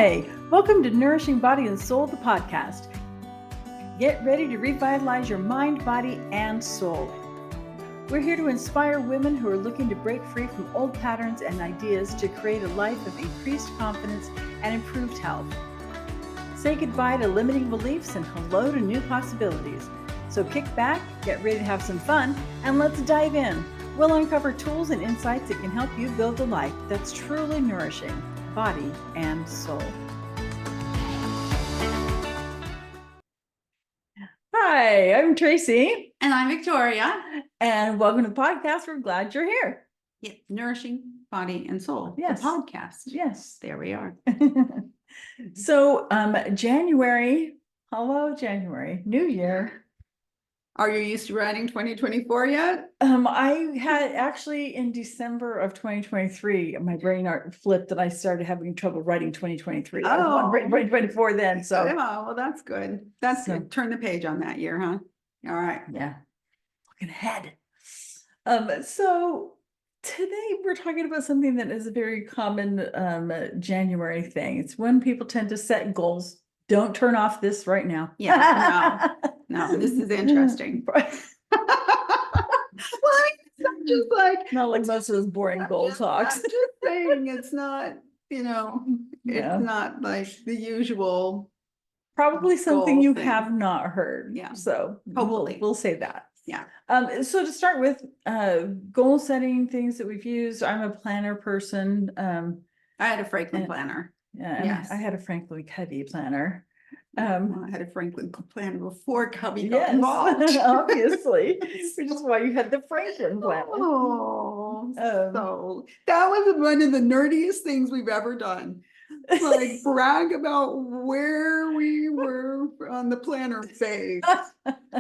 Hi, welcome to Nourishing Body and Soul, the podcast. Get ready to revitalize your mind, body, and soul. We're here to inspire women who are looking to break free from old patterns and ideas to create a life of increased confidence and improved health. Say goodbye to limiting beliefs and hello to new possibilities. So kick back, get ready to have some fun, and let's dive in. We'll uncover tools and insights that can help you build a life that's truly nourishing, body and soul. Hi, I'm Tracy. And I'm Victoria. And welcome to the podcast. We're glad you're here. Yeah, Nourishing Body and Soul. Yes. The podcast. Yes. There we are. So January, hello January, New Year. Are you used to writing 2024 yet? I had actually in December of 2023, my brain flipped and I started having trouble writing 2023. I was writing 2024 then. So well, that's good. That's good. Turn the page on that year, huh? All right. Yeah. Looking ahead. So today we're talking about something that is a very common January thing. It's when people tend to set goals. Don't turn off this right now. Yeah, no, this is interesting. Well, it's not just like not like most of those boring goal talks. I'm just saying it's not, it's not like the usual. Probably something you have not heard. Yeah. So hopefully we'll say that. Yeah. So to start with, goal setting things that we've used. I'm a planner person. I had a Franklin planner. Yeah, yes. I had a Franklin Covey planner. I had a Franklin planner before Covey got involved. Obviously, which is why you had the Franklin planner. Oh, so that was one of the nerdiest things we've ever done. Like brag about where we were on the planner phase.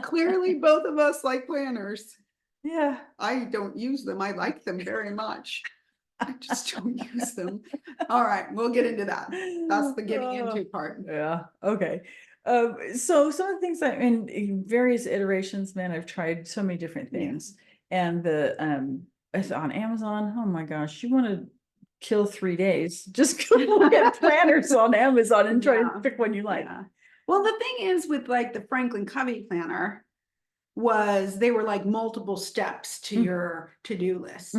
Clearly, both of us like planners. Yeah, I don't use them. I like them very much. I just don't use them. All right, we'll get into that. That's the getting into part. Yeah. Okay. So some of the things that in various iterations, man, I've tried so many different things, and it's on Amazon. Oh my gosh, you want to kill 3 days? Just go look at planners on Amazon and try to pick one you like. Yeah. Well, the thing is with like the Franklin Covey planner was they were like multiple steps to your to-do list.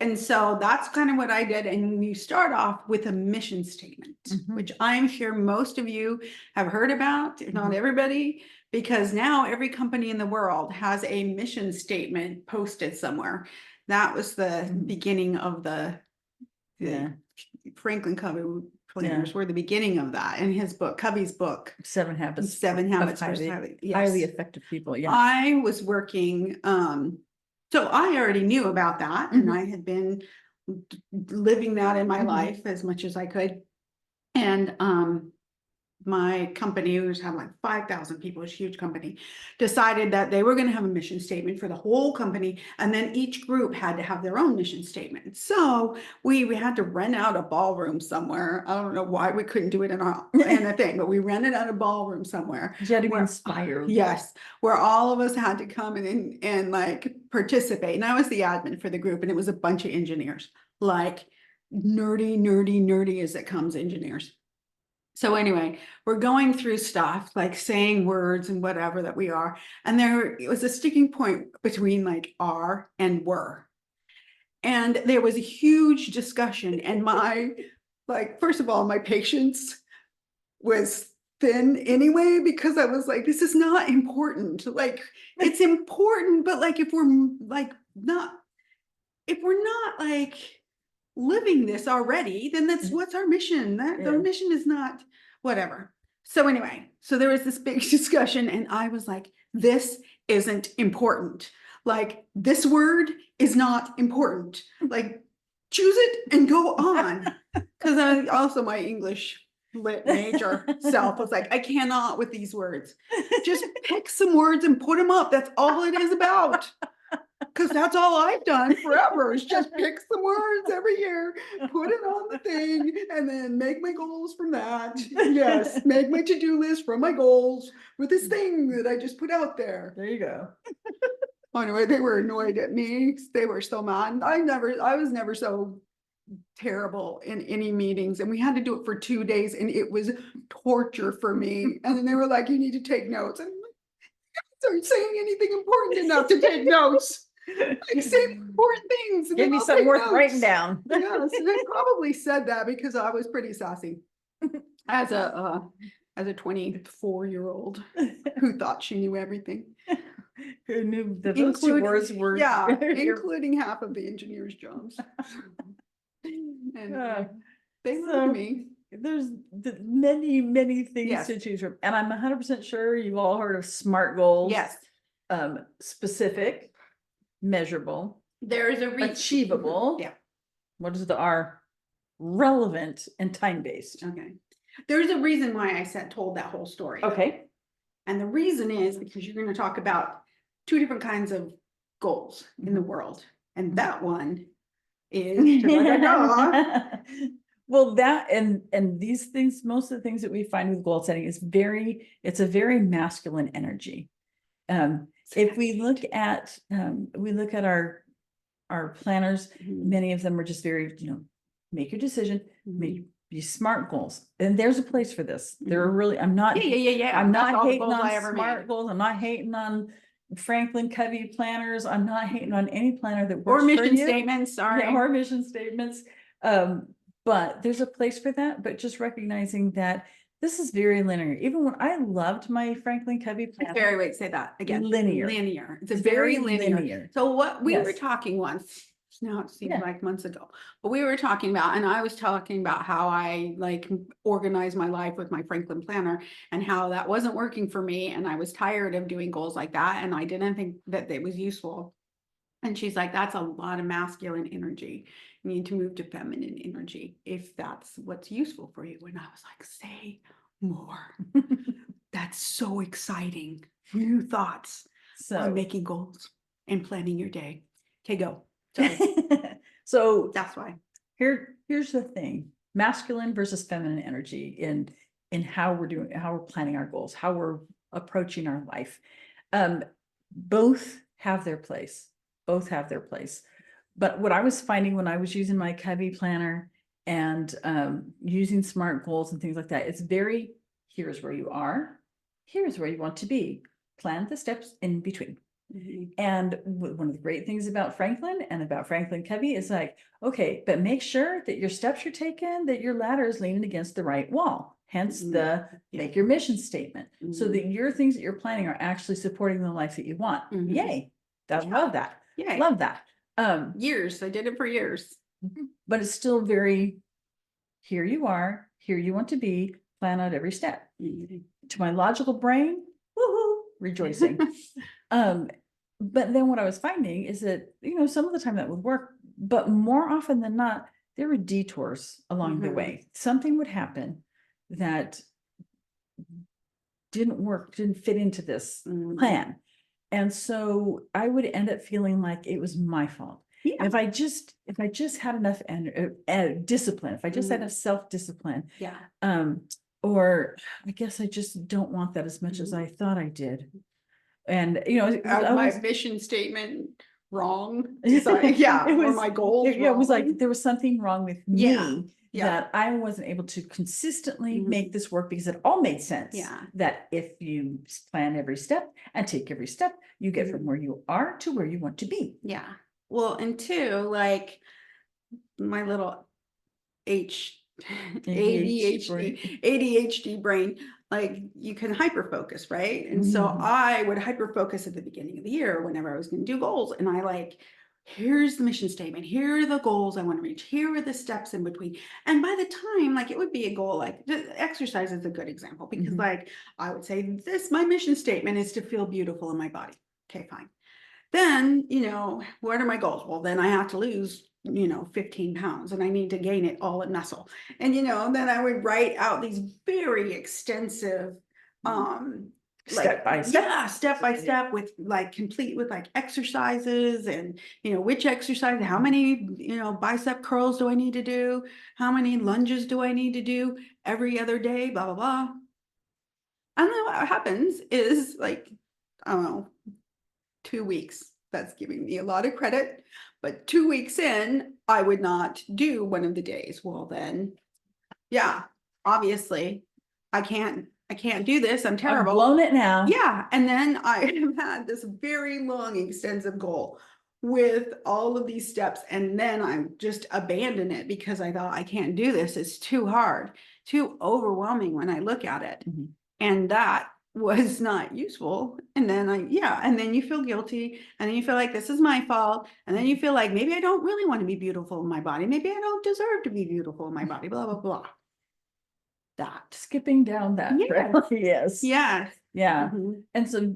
And so that's kind of what I did. And you start off with a mission statement, which I'm sure most of you have heard about, if not everybody, because now every company in the world has a mission statement posted somewhere. That was the beginning of the Franklin Covey planners were the beginning of that in his book, Covey's book, 7 Habits for highly effective people. Yeah. I was working, so I already knew about that and I had been living that in my life as much as I could. And my company, which had like 5,000 people, it was a huge company, decided that they were going to have a mission statement for the whole company. And then each group had to have their own mission statement. So we had to rent out a ballroom somewhere. I don't know why we couldn't do it in a thing, but we rented out a ballroom somewhere. You had to be inspired. Yes, where all of us had to come and like participate. And I was the admin for the group, and it was a bunch of engineers, like nerdy as it comes, engineers. So anyway, we're going through stuff like saying words and whatever that we are. And it was a sticking point between like are and were. And there was a huge discussion. And first of all, my patience was thin anyway, because I was like, this is not important. Like, it's important, but like, if we're not like living this already, then what's our mission? Our mission is not whatever. So anyway, so there was this big discussion and I was like, this isn't important. Like, this word is not important. Like, choose it and go on. Because I also, my English lit major self was like, I cannot with these words. Just pick some words and put them up. That's all it is about. Because that's all I've done forever is just pick some words every year, put it on the thing, and then make my goals from that. Yes, make my to-do list from my goals with this thing that I just put out there. There you go. Anyway, they were annoyed at me. They were so mad. I was never so terrible in any meetings, and we had to do it for 2 days, and it was torture for me. And then they were like, "You need to take notes." And I'm like, "Aren't saying anything important enough to take notes. Like, say important things, and Give then me I'll something take worth writing notes." down. Yes, and I probably said that because I was pretty sassy as a 24-year-old who thought she knew everything, Who knew that those two words were including half of the engineers' jobs. And they so loved me. there's many things Yes. to choose from, and I'm 100% sure you've all heard of SMART goals. Yes, Specific, measurable, there is a reason. achievable. Yeah. What is the R? Relevant and time-based. Okay. There's a reason why I told that whole story. Okay. And the reason is because you're going to talk about 2 different kinds of goals in the world. And that one is well, that and these things, most of the things that we find with goal setting is it's a very masculine energy. If we look at our planners, many of them are just very, make your decision, make these SMART goals. And there's a place for this. There are really, I'm not, I'm not hating on SMART goals. I'm not hating on Franklin Covey planners. I'm not hating on any planner that works or mission for you. statements, sorry. Yeah, or mission statements. But there's a place for that, but just recognizing that this is very linear. Even when I loved my Franklin Covey planner. Wait, say that again. Linear. It's a very linear. So what we were talking once, now it seems like months ago, but we were talking about, and I was talking about how I like organize my life with my Franklin planner and how that wasn't working for me. And I was tired of doing goals like that. And I didn't think that it was useful. And she's like, that's a lot of masculine energy. You need to move to feminine energy if that's what's useful for you. And I was like, say more. That's so exciting. New thoughts on making goals and planning your day. Okay, go. Sorry. So that's why. Here's the thing: masculine versus feminine energy in how we're planning our goals, how we're approaching our life. Both have their place. But what I was finding when I was using my Covey planner and using SMART goals and things like that, it's very, here's where you are, here's where you want to be, plan the steps in between. And one of the great things about Franklin and about Franklin Covey is like, okay, but make sure that your steps you're taking, that your ladder is leaning against the right wall. Hence make your mission statement so that your things that you're planning are actually supporting the life that you want. Yay. Love that. Yay. Love that. Years. I did it for years. But it's still very, here you are, here you want to be, plan out every step. To my logical brain, woohoo, rejoicing. But then what I was finding is that, some of the time that would work, but more often than not, there were detours along the way. Something would happen that didn't work, didn't fit into this plan. And so I would end up feeling like it was my fault. Yeah. If I just had enough discipline, if I just had enough self-discipline, or I guess I just don't want that as much as I thought I did. And my mission statement wrong. Or my goals. It was like there was something wrong with me. That I wasn't able to consistently make this work because it all made sense. That if you plan every step and take every step, you get from where you are to where you want to be. Yeah. Well, and two, like my little ADHD brain, like you can hyper focus, right? And so I would hyper focus at the beginning of the year whenever I was going to do goals. And I here's the mission statement. Here are the goals I want to reach. Here are the steps in between. And by the time, it would be a goal, exercise is a good example because I would say my mission statement is to feel beautiful in my body. Okay, fine. Then, what are my goals? Well, then I have to lose 15 pounds and I need to gain it all in muscle. And, then I would write out these very extensive, step by step with complete with exercises and, which exercise, how many, bicep curls do I need to do? How many lunges do I need to do every other day? Blah, blah, blah. And then what happens is I don't know, 2 weeks. That's giving me a lot of credit. But 2 weeks in, I would not do one of the days. Well, then, yeah, obviously I can't do this. I'm I've terrible. blown it now. Yeah. And then I have had this very long, extensive goal with all of these steps. And then I just abandoned it because I thought I can't do this. It's too hard, too overwhelming when I look at it. Mhm. And that was not useful. And then and then you feel guilty, and then you feel like this is my fault. And then you feel like maybe I don't really want to be beautiful in my body. Maybe I don't deserve to be beautiful in my body, blah, blah, blah. That. Skipping down that Yes. trail. Yes. Yes. Yeah. Mhm. And so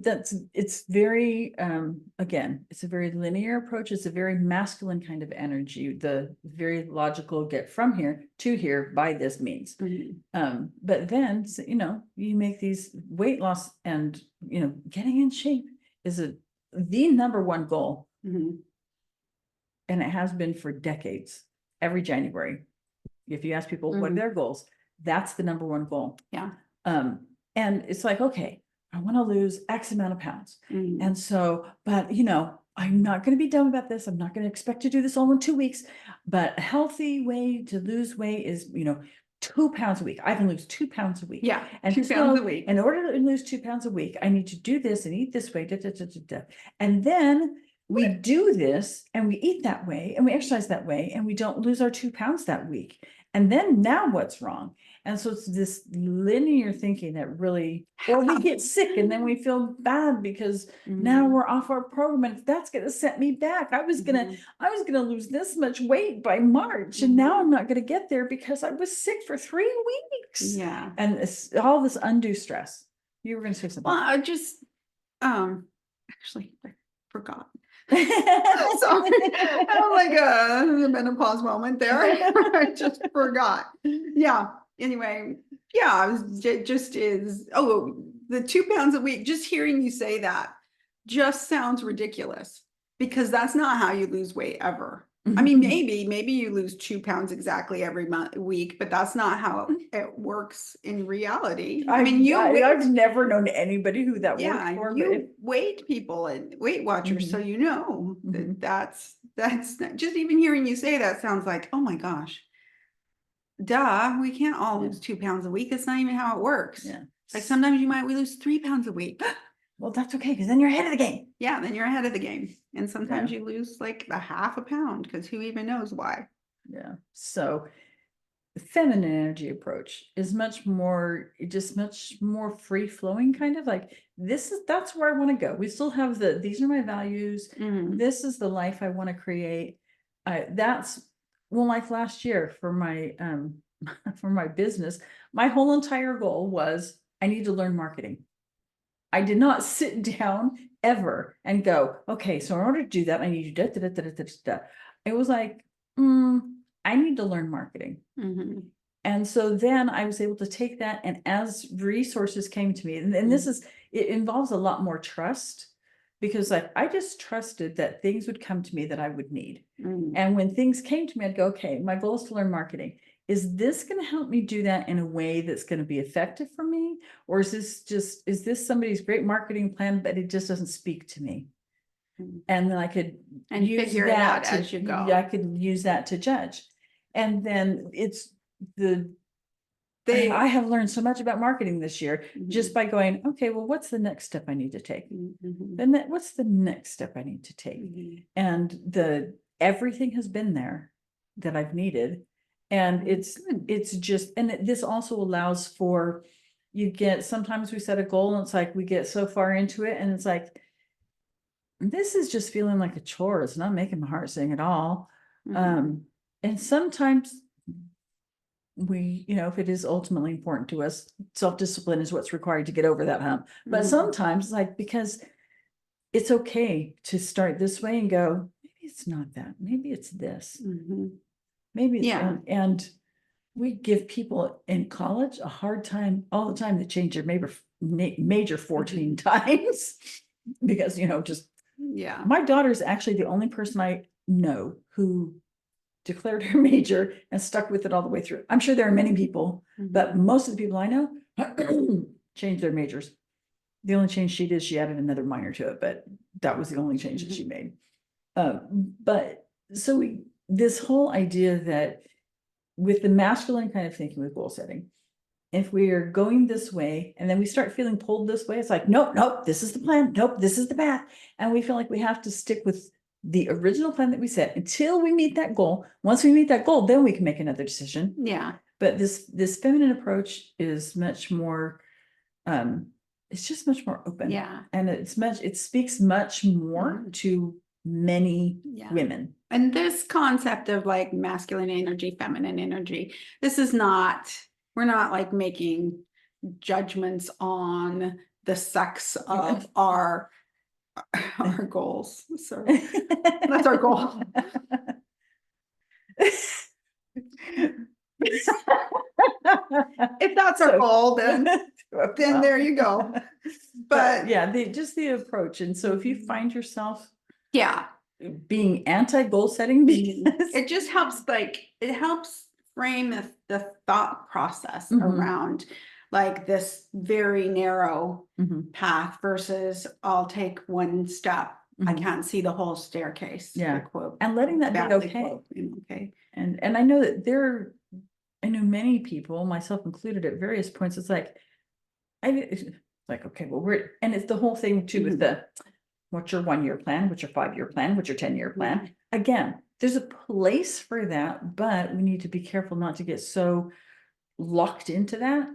it's very, again, it's a very linear approach. It's a very masculine kind of energy, the very logical get from here to here by this means. Mhm. But then, you make these weight loss and, getting in shape is the number one goal. Mhm. And it has been for decades, every January. If you ask people what are Mhm. their goals, that's the number one goal. Yeah. And it's like, okay, I want to lose X amount of pounds. Mhm. And so, but I'm not going to be dumb about this. I'm not going to expect to do this all in 2 weeks. But a healthy way to lose weight is, 2 pounds a week. I can lose 2 pounds a week. Yeah. And 2 pounds a week. in order to lose 2 pounds a week, I need to do this and eat this way. Da, da, da, da, da. And then we do this and we eat that way and we exercise that way and we don't lose our 2 pounds that week. And then now what's wrong? And so it's this linear thinking that really, or we get sick and then we feel bad because now we're off our program and that's going to set me back. I was going to lose this much weight by March and now I'm not going to get there because I was sick for 3 weeks. Yeah. And it's all this undue stress. You were going to say something. Well, I just, actually, I forgot. Sorry. Oh my God, the menopause moment there. I just forgot. Yeah. Anyway, yeah, I was just the 2 pounds a week, just hearing you say that just sounds ridiculous because that's not how you lose weight ever. I mean, maybe you lose 2 pounds exactly every week, but that's not how it works in reality. I mean, I've never known anybody who that worked for. You weight people and Weight Watchers, so you know that's not, just even hearing you say that sounds like, oh my gosh, duh, we can't all lose 2 pounds a week. That's not even how it works. Yeah. Like sometimes we lose 3 pounds a week. Well, that's okay, because then you're ahead of the game. Yeah, then you're ahead of the game. And sometimes you lose like a half a pound because who even knows why? Yeah. So the feminine energy approach is much more free flowing, kind of like that's where I want to go. We still have these are my values. This is the life I want to create. Like last year for my for my business, my whole entire goal was I need to learn marketing. I did not sit down ever and go, okay, so in order to do that, I need to da. It was like, I need to learn marketing. And so then I was able to take that, and as resources came to me, and it involves a lot more trust, because like I just trusted that things would come to me that I would need. And when things came to me, I'd go, okay, my goal is to learn marketing. Is this going to help me do that in a way that's going to be effective for me? Or is this somebody's great marketing plan, but it just doesn't speak to me? And then I could use figure it out as you go. I could use that to judge. And then I have learned so much about marketing this year just by going, okay, well, what's the next step I need to take? Then what's the next step I need to take? And everything has been there that I've needed. And it's just, and this also allows for, sometimes we set a goal and it's like, we get so far into it and it's like, this is just feeling like a chore. It's not making my heart sing at all. And sometimes if it is ultimately important to us, self-discipline is what's required to get over that hump. But sometimes because it's okay to start this way and go, maybe it's not that, maybe it's this. Maybe it's, and we give people in college a hard time all the time to change their major 14 times because, my daughter's actually the only person I know who declared her major and stuck with it all the way through. I'm sure there are many people, but most of the people I know changed their majors. The only change she did, she added another minor to it, but that was the only change that she made. But So this whole idea that with the masculine kind of thinking with goal setting, if we are going this way and then we start feeling pulled this way, it's like, nope, nope, this is the plan. Nope, this is the path. And we feel like we have to stick with the original plan that we set until we meet that goal. Once we meet that goal, then we can make another decision. Yeah. But this feminine approach is much more, it's just much more open. Yeah. And it speaks much more to many women. And this concept of like masculine energy, feminine energy, this is not, we're not like making judgments on the sex of our goals. So that's our goal. If that's our goal, then there you go. But yeah, just the approach. And so if you find yourself yeah being anti-goal setting, it just helps, like it helps frame the thought process around like this very narrow path versus I'll take one step. I can't see the whole staircase. Yeah. Quote, and letting that be okay. Okay. And I know that I know many people, myself included, at various points, it's like, okay, well, and it's the whole thing too with what's your 1-year plan, what's your 5-year plan, what's your 10-year plan? Again, there's a place for that, but we need to be careful not to get so locked into that,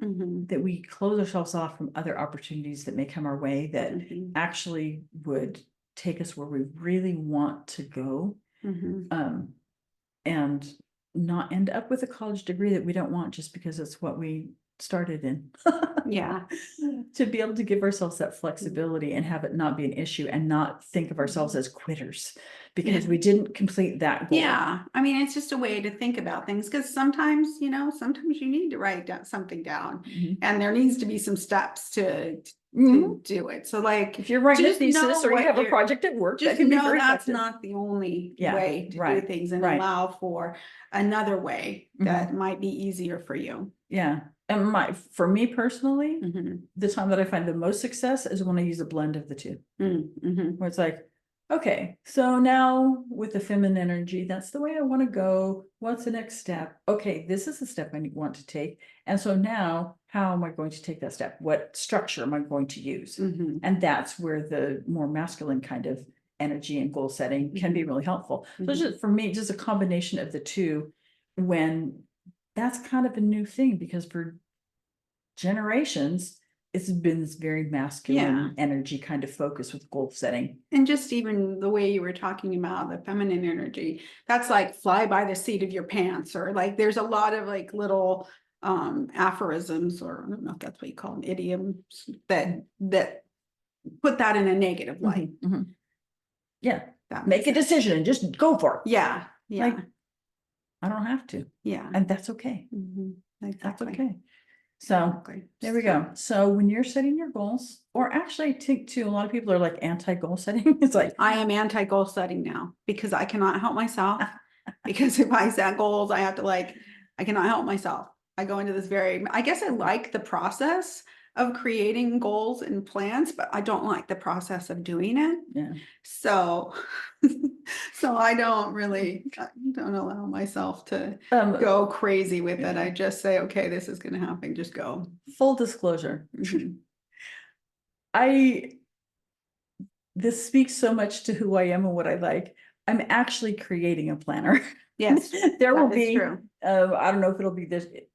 that we close ourselves off from other opportunities that may come our way that actually would take us where we really want to go. And not end up with a college degree that we don't want just because it's what we started in. Yeah. To be able to give ourselves that flexibility and have it not be an issue and not think of ourselves as quitters because we didn't complete that goal. Yeah. I mean, it's just a way to think about things because sometimes, sometimes you need to write something down and there needs to be some steps to do it. So like if you're writing a thesis or you have a project at work, just know that's not the only way to do things and allow for another way that might be easier for you. Yeah. And for me personally, the time that I find the most success is when I use a blend of the two. Where it's like, okay, so now with the feminine energy, that's the way I want to go. What's the next step? Okay, this is the step I want to take. And so now, how am I going to take that step? What structure am I going to use? And that's where the more masculine kind of energy and goal setting can be really helpful. So just for me, just a combination of the two, when that's kind of a new thing because for generations, it's been this very masculine energy kind of focus with goal setting. And just even the way you were talking about the feminine energy, that's like fly by the seat of your pants, or like there's a lot of like little aphorisms, or I don't know if that's what you call them, idioms that put that in a negative light. Yeah. Make a decision and just go for it. Yeah. Yeah. Like, I don't have to. Yeah. And that's okay. Exactly. That's okay. So there we go. So when you're setting your goals, or actually I think too, a lot of people are like anti-goal setting. It's like, I am anti-goal setting now because I cannot help myself. Because if I set goals, I have to I cannot help myself. I go into this I guess I like the process of creating goals and plans, but I don't like the process of doing it. Yeah. So, so I don't allow myself to go crazy with it. I just say, okay, this is going to happen. Just go. Full disclosure. This speaks so much to who I am and what I like. I'm actually creating a planner. Yes, there will be, I don't know if it'll be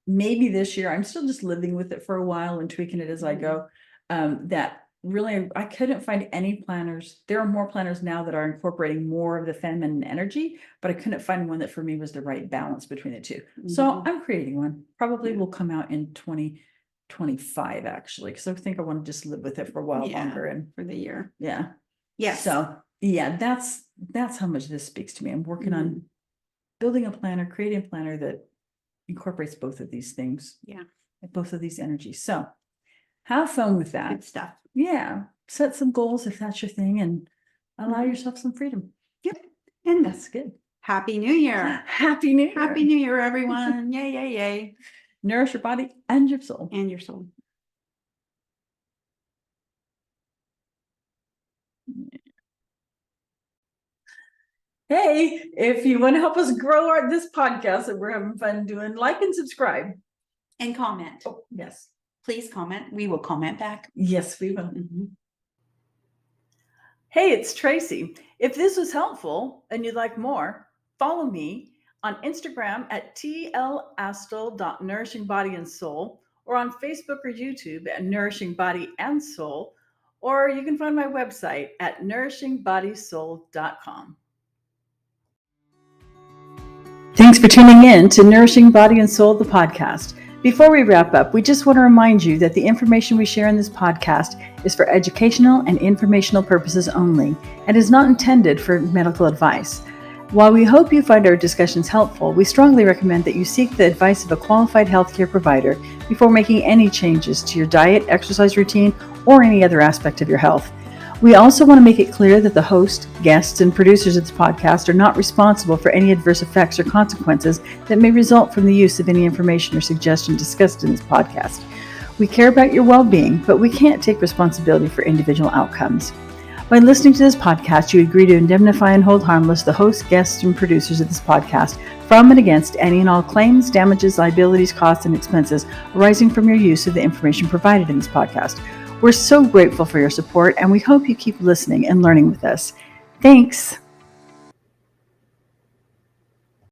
maybe this year. I'm still just living with it for a while and tweaking it as I go. That really, I couldn't find any planners. There are more planners now that are incorporating more of the feminine energy, but I couldn't find one that for me was the right balance between the two. So I'm creating one. Probably will come out in 2025 actually, because I think I want to just live with it for a while longer and for the year. Yeah. Yes. So yeah, that's how much this speaks to me. I'm working on building a planner, creating a planner that incorporates both of these things. Yeah. Both of these energies. So have fun with that. Good stuff. Yeah. Set some goals if that's your thing and allow yourself some freedom. Yep. And that's good. Happy New Year. Happy New Year. Happy New Year, everyone. Yay, yay, yay. Nourish your body and your soul. And your soul. Hey, if you want to help us grow this podcast that we're having fun doing, like and subscribe. And comment. Oh, yes. Please comment. We will comment back. Yes, we will. Mm-hmm. Hey, it's Tracy. If this was helpful and you'd like more, follow me on Instagram at tlastel.nourishingbodyansoul, or on Facebook or YouTube at Nourishing Body and Soul, or you can find my website at nourishingbodysoul.com. Thanks for tuning in to Nourishing Body and Soul, the podcast. Before we wrap up, we just want to remind you that the information we share in this podcast is for educational and informational purposes only and is not intended for medical advice. While we hope you find our discussions helpful, we strongly recommend that you seek the advice of a qualified healthcare provider before making any changes to your diet, exercise routine, or any other aspect of your health. We also want to make it clear that the host, guests, and producers of this podcast are not responsible for any adverse effects or consequences that may result from the use of any information or suggestion discussed in this podcast. We care about your well-being, but we can't take responsibility for individual outcomes. By listening to this podcast, you agree to indemnify and hold harmless the host, guests, and producers of this podcast from and against any and all claims, damages, liabilities, costs, and expenses arising from your use of the information provided in this podcast. We're so grateful for your support, and we hope you keep listening and learning with us. Thanks.